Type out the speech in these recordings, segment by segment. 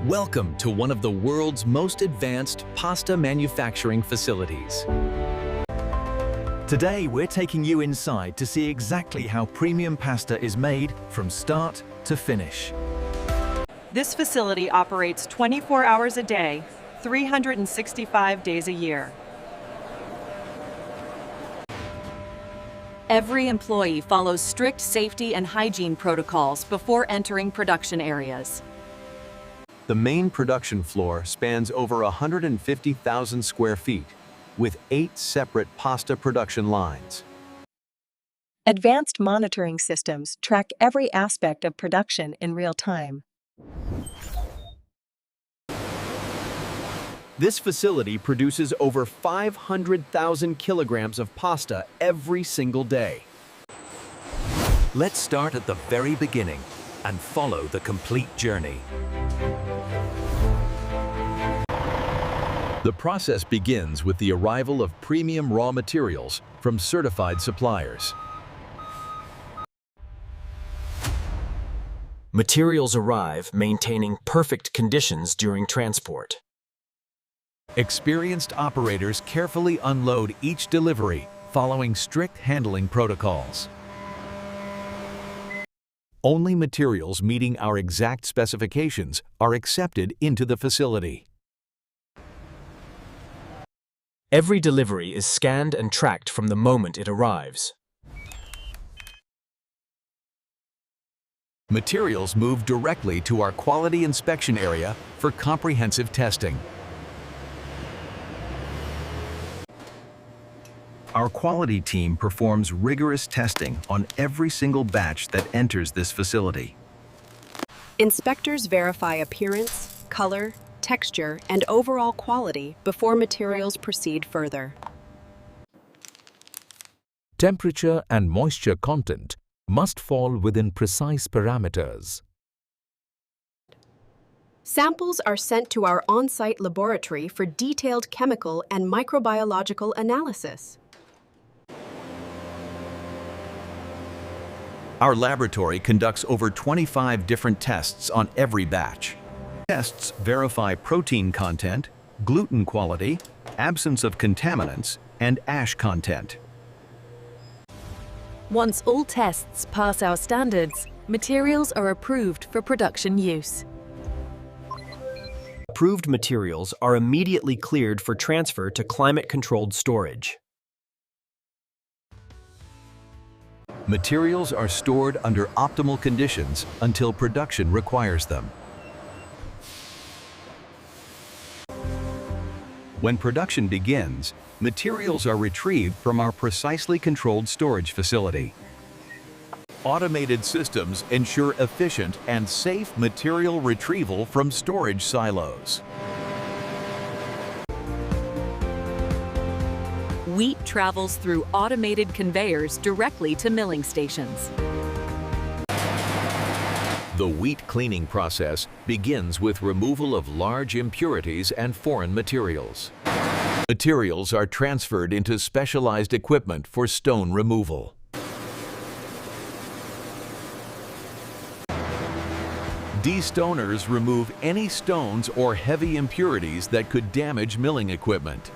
Welcome to one of the world's most advanced pasta manufacturing facilities. Today, we're taking you inside to see exactly how premium pasta is made from start to finish. This facility operates 24 hours a day, 365 days a year. Every employee follows strict safety and hygiene protocols before entering production areas. The main production floor spans over 150,000 square feet, with 8 separate pasta production lines. Advanced monitoring systems track every aspect of production in real time. This facility produces over 500,000 kilograms of pasta every single day. Let's start at the very beginning and follow the complete journey. The process begins with the arrival of premium raw materials from certified suppliers. Materials arrive, maintaining perfect conditions during transport. Experienced operators carefully unload each delivery, following strict handling protocols. Only materials meeting our exact specifications are accepted into the facility. Every delivery is scanned and tracked from the moment it arrives. Materials move directly to our quality inspection area for comprehensive testing. Our quality team performs rigorous testing on every single batch that enters this facility. Inspectors verify appearance, color, texture, and overall quality before materials proceed further. Temperature and moisture content must fall within precise parameters. Samples are sent to our on-site laboratory for detailed chemical and microbiological analysis. Our laboratory conducts over 25 different tests on every batch. Tests verify protein content, gluten quality, absence of contaminants, and ash content. Once all tests pass our standards, materials are approved for production use. Approved materials are immediately cleared for transfer to climate-controlled storage. Materials are stored under optimal conditions until production requires them. When production begins, materials are retrieved from our precisely controlled storage facility. Automated systems ensure efficient and safe material retrieval from storage silos. Wheat travels through automated conveyors directly to milling stations. The wheat cleaning process begins with removal of large impurities and foreign materials. Materials are transferred into specialized equipment for stone removal. Destoners remove any stones or heavy impurities that could damage milling equipment.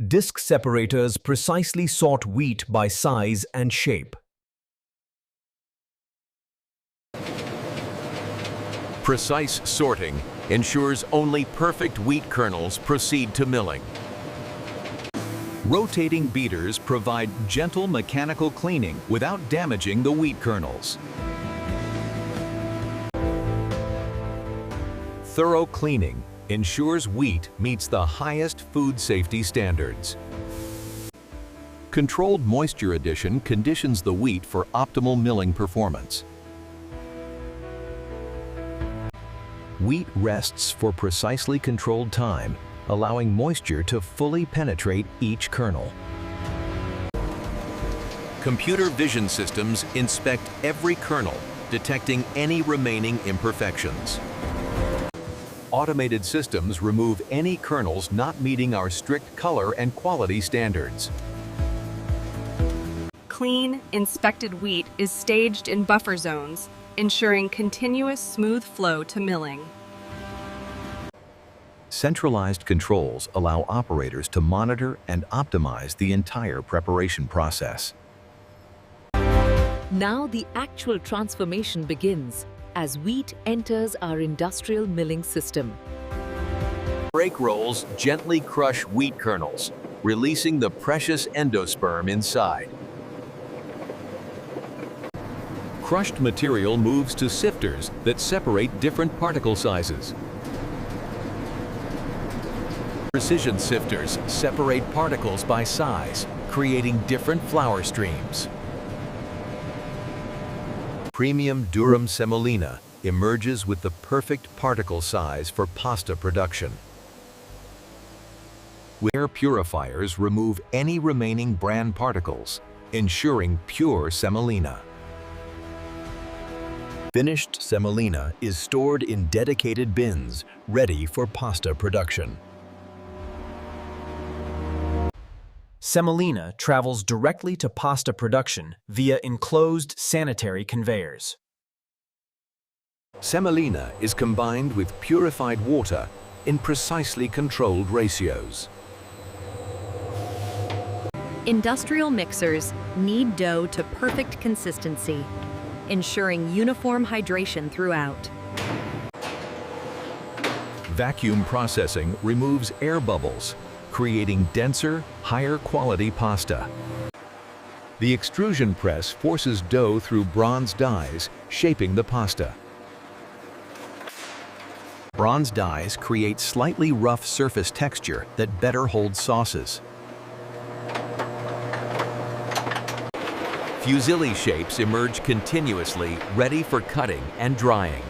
Disc separators precisely sort wheat by size and shape. Precise sorting ensures only perfect wheat kernels proceed to milling. Rotating beaters provide gentle mechanical cleaning without damaging the wheat kernels. Thorough cleaning ensures wheat meets the highest food safety standards. Controlled moisture addition conditions the wheat for optimal milling performance. Wheat rests for precisely controlled time, allowing moisture to fully penetrate each kernel. Computer vision systems inspect every kernel, detecting any remaining imperfections. Automated systems remove any kernels not meeting our strict color and quality standards. Clean, inspected wheat is staged in buffer zones, ensuring continuous smooth flow to milling. Centralized controls allow operators to monitor and optimize the entire preparation process. Now the actual transformation begins as wheat enters our industrial milling system. Brake rolls gently crush wheat kernels, releasing the precious endosperm inside. Crushed material moves to sifters that separate different particle sizes. Precision sifters separate particles by size, creating different flour streams. Premium Durum Semolina emerges with the perfect particle size for pasta production. Air purifiers remove any remaining bran particles, ensuring pure semolina. Finished semolina is stored in dedicated bins, ready for pasta production. Semolina travels directly to pasta production via enclosed sanitary conveyors. Semolina is combined with purified water in precisely controlled ratios. Industrial mixers knead dough to perfect consistency, ensuring uniform hydration throughout. Vacuum processing removes air bubbles, creating denser, higher quality pasta. The extrusion press forces dough through bronze dies, shaping the pasta. Bronze dies create slightly rough surface texture that better holds sauces. Fusilli shapes emerge continuously, ready for cutting and drying.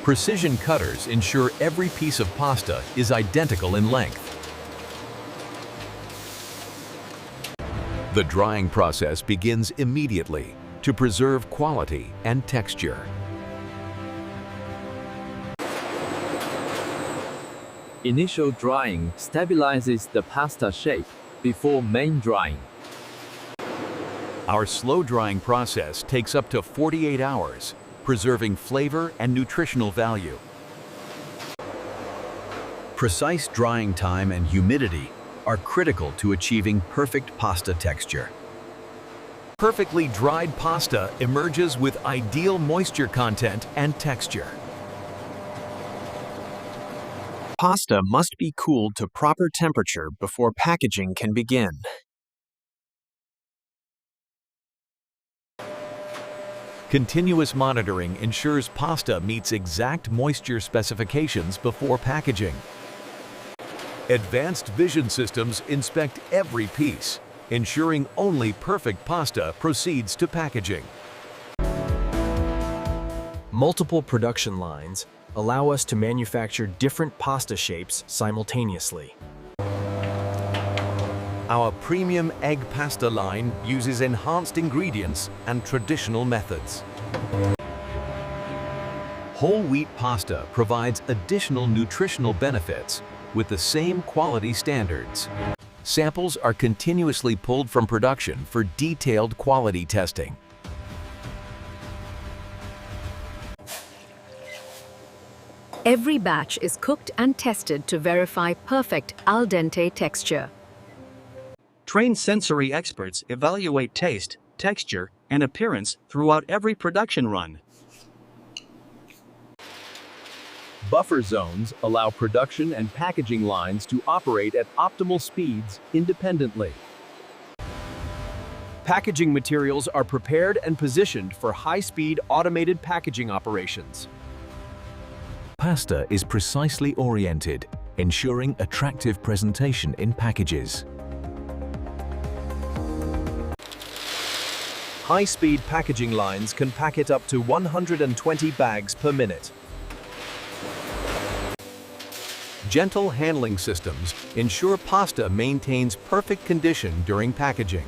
Precision cutters ensure every piece of pasta is identical in length. The drying process begins immediately to preserve quality and texture. Initial drying stabilizes the pasta shape before main drying. Our slow drying process takes up to 48 hours, preserving flavor and nutritional value. Precise drying time and humidity are critical to achieving perfect pasta texture. Perfectly dried pasta emerges with ideal moisture content and texture. Pasta must be cooled to proper temperature before packaging can begin. Continuous monitoring ensures pasta meets exact moisture specifications before packaging. Advanced vision systems inspect every piece, ensuring only perfect pasta proceeds to packaging. Multiple production lines allow us to manufacture different pasta shapes simultaneously. Our premium egg pasta line uses enhanced ingredients and traditional methods. Whole wheat pasta provides additional nutritional benefits with the same quality standards. Samples are continuously pulled from production for detailed quality testing. Every batch is cooked and tested to verify perfect al dente texture. Trained sensory experts evaluate taste, texture, and appearance throughout every production run. Buffer zones allow production and packaging lines to operate at optimal speeds independently. Packaging materials are prepared and positioned for high-speed automated packaging operations. Pasta is precisely oriented, ensuring attractive presentation in packages. High-speed packaging lines can pack it up to 120 bags per minute. Gentle handling systems ensure pasta maintains perfect condition during packaging.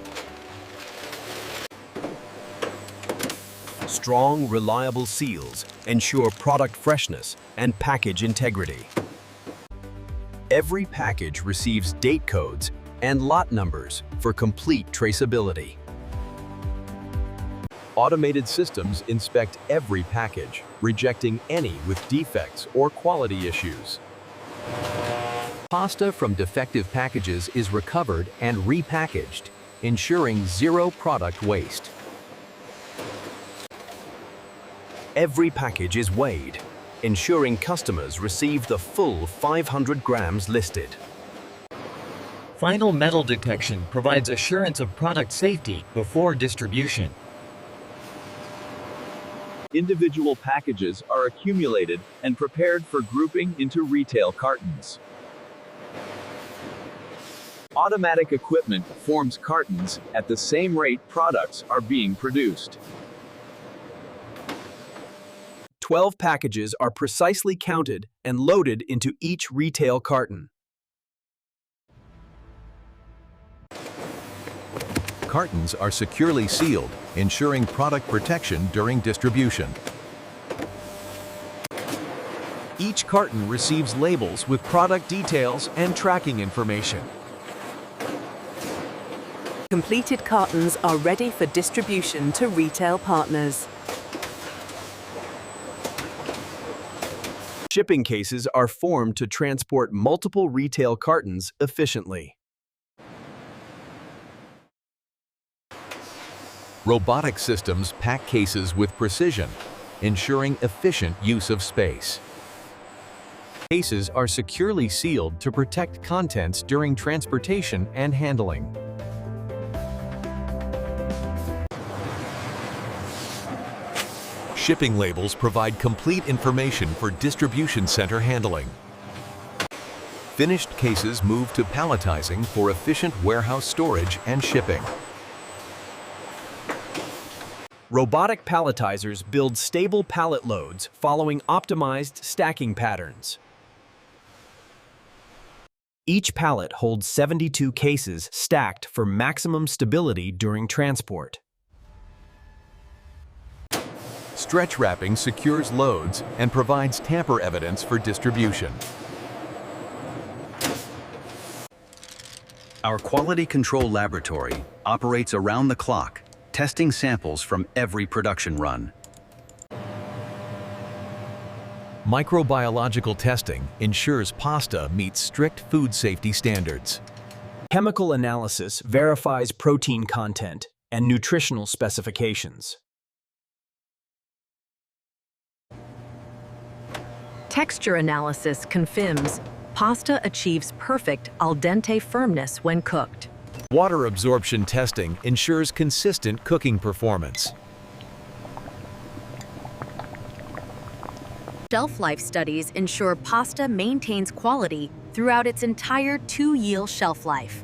Strong, reliable seals ensure product freshness and package integrity. Every package receives date codes and lot numbers for complete traceability. Automated systems inspect every package, rejecting any with defects or quality issues. Pasta from defective packages is recovered and repackaged, ensuring zero product waste. Every package is weighed, ensuring customers receive the full 500 grams listed. Final metal detection provides assurance of product safety before distribution. Individual packages are accumulated and prepared for grouping into retail cartons. Automatic equipment forms cartons at the same rate products are being produced. 12 packages are precisely counted and loaded into each retail carton. Cartons are securely sealed, ensuring product protection during distribution. Each carton receives labels with product details and tracking information. Completed cartons are ready for distribution to retail partners. Shipping cases are formed to transport multiple retail cartons efficiently. Robotic systems pack cases with precision, ensuring efficient use of space. Cases are securely sealed to protect contents during transportation and handling. Shipping labels provide complete information for distribution center handling. Finished cases move to palletizing for efficient warehouse storage and shipping. Robotic palletizers build stable pallet loads following optimized stacking patterns. Each pallet holds 72 cases stacked for maximum stability during transport. Stretch wrapping secures loads and provides tamper evidence for distribution. Our quality control laboratory operates around the clock, testing samples from every production run. Microbiological testing ensures pasta meets strict food safety standards. Chemical analysis verifies protein content and nutritional specifications. Texture analysis confirms pasta achieves perfect al dente firmness when cooked. Water absorption testing ensures consistent cooking performance. Shelf life studies ensure pasta maintains quality throughout its entire 2-year shelf life.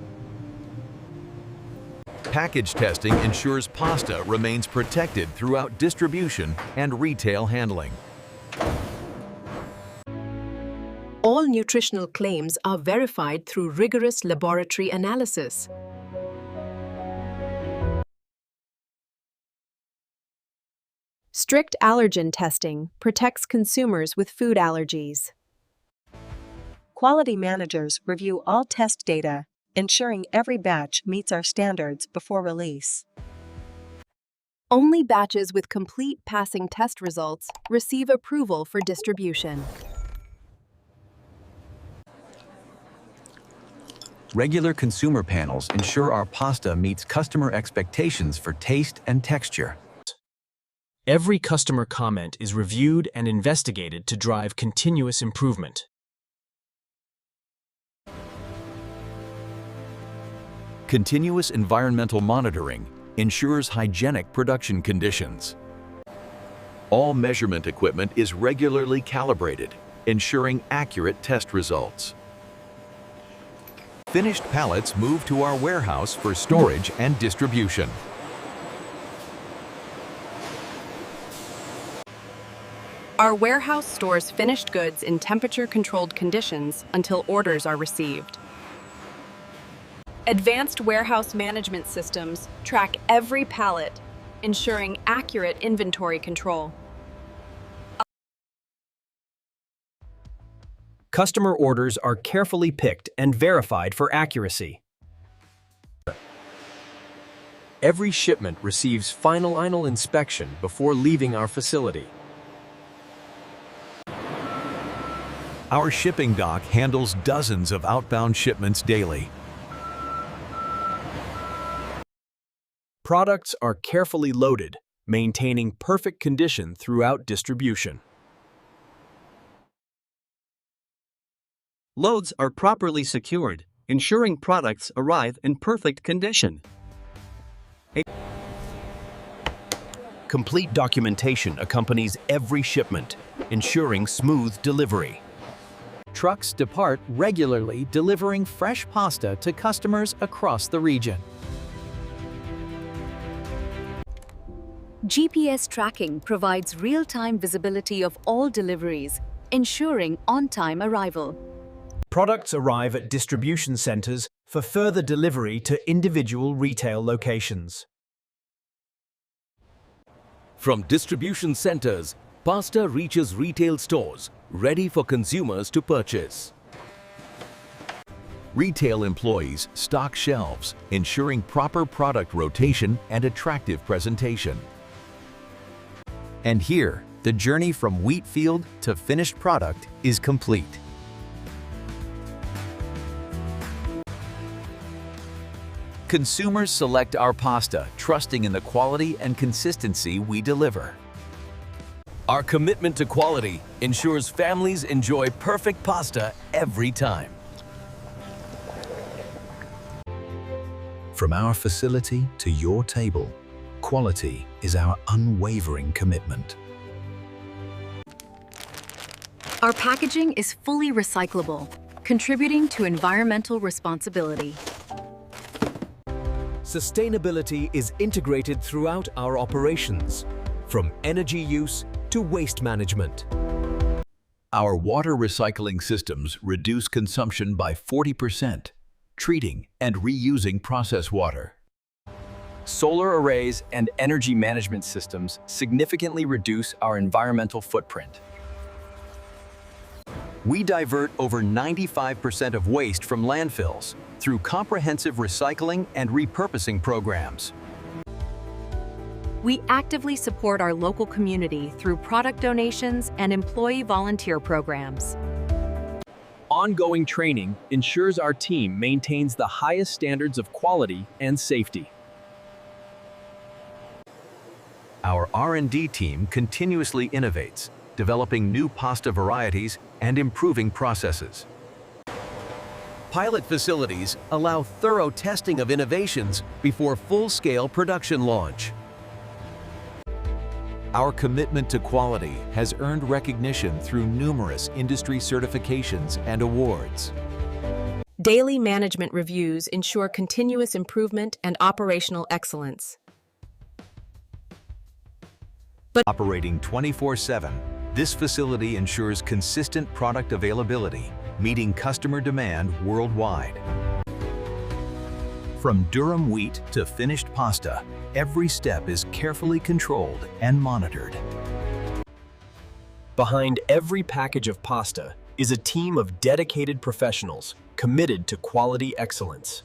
Package testing ensures pasta remains protected throughout distribution and retail handling. All nutritional claims are verified through rigorous laboratory analysis. Strict allergen testing protects consumers with food allergies. Quality managers review all test data, ensuring every batch meets our standards before release. Only batches with complete passing test results receive approval for distribution. Regular consumer panels ensure our pasta meets customer expectations for taste and texture. Every customer comment is reviewed and investigated to drive continuous improvement. Continuous environmental monitoring ensures hygienic production conditions. All measurement equipment is regularly calibrated, ensuring accurate test results. Finished pallets move to our warehouse for storage and distribution. Our warehouse stores finished goods in temperature-controlled conditions until orders are received. Advanced warehouse management systems track every pallet, ensuring accurate inventory control. Customer orders are carefully picked and verified for accuracy. Every shipment receives final inspection before leaving our facility. Our shipping dock handles dozens of outbound shipments daily. Products are carefully loaded, maintaining perfect condition throughout distribution. Loads are properly secured, ensuring products arrive in perfect condition. Complete documentation accompanies every shipment, ensuring smooth delivery. Trucks depart regularly, delivering fresh pasta to customers across the region. GPS tracking provides real-time visibility of all deliveries, ensuring on-time arrival. Products arrive at distribution centers for further delivery to individual retail locations. From distribution centers, pasta reaches retail stores, ready for consumers to purchase. Retail employees stock shelves, ensuring proper product rotation and attractive presentation. And here, the journey from wheat field to finished product is complete. Consumers select our pasta, trusting in the quality and consistency we deliver. Our commitment to quality ensures families enjoy perfect pasta every time. From our facility to your table, quality is our unwavering commitment. Our packaging is fully recyclable, contributing to environmental responsibility. Sustainability is integrated throughout our operations, from energy use to waste management. Our water recycling systems reduce consumption by 40%, treating and reusing process water. Solar arrays and energy management systems significantly reduce our environmental footprint. We divert over 95% of waste from landfills through comprehensive recycling and repurposing programs. We actively support our local community through product donations and employee volunteer programs. Ongoing training ensures our team maintains the highest standards of quality and safety. Our R&D team continuously innovates, developing new pasta varieties and improving processes. Pilot facilities allow thorough testing of innovations before full-scale production launch. Our commitment to quality has earned recognition through numerous industry certifications and awards. Daily management reviews ensure continuous improvement and operational excellence. Operating 24/7, this facility ensures consistent product availability, meeting customer demand worldwide. From durum wheat to finished pasta, every step is carefully controlled and monitored. Behind every package of pasta is a team of dedicated professionals committed to quality excellence.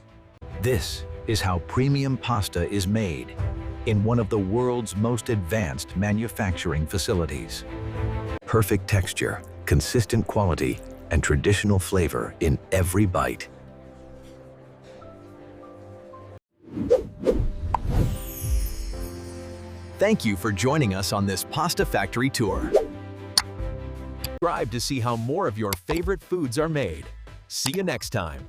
This is how premium pasta is made in one of the world's most advanced manufacturing facilities. Perfect texture, consistent quality, and traditional flavor in every bite. Thank you for joining us on this pasta factory tour. Subscribe to see how more of your favorite foods are made. See you next time.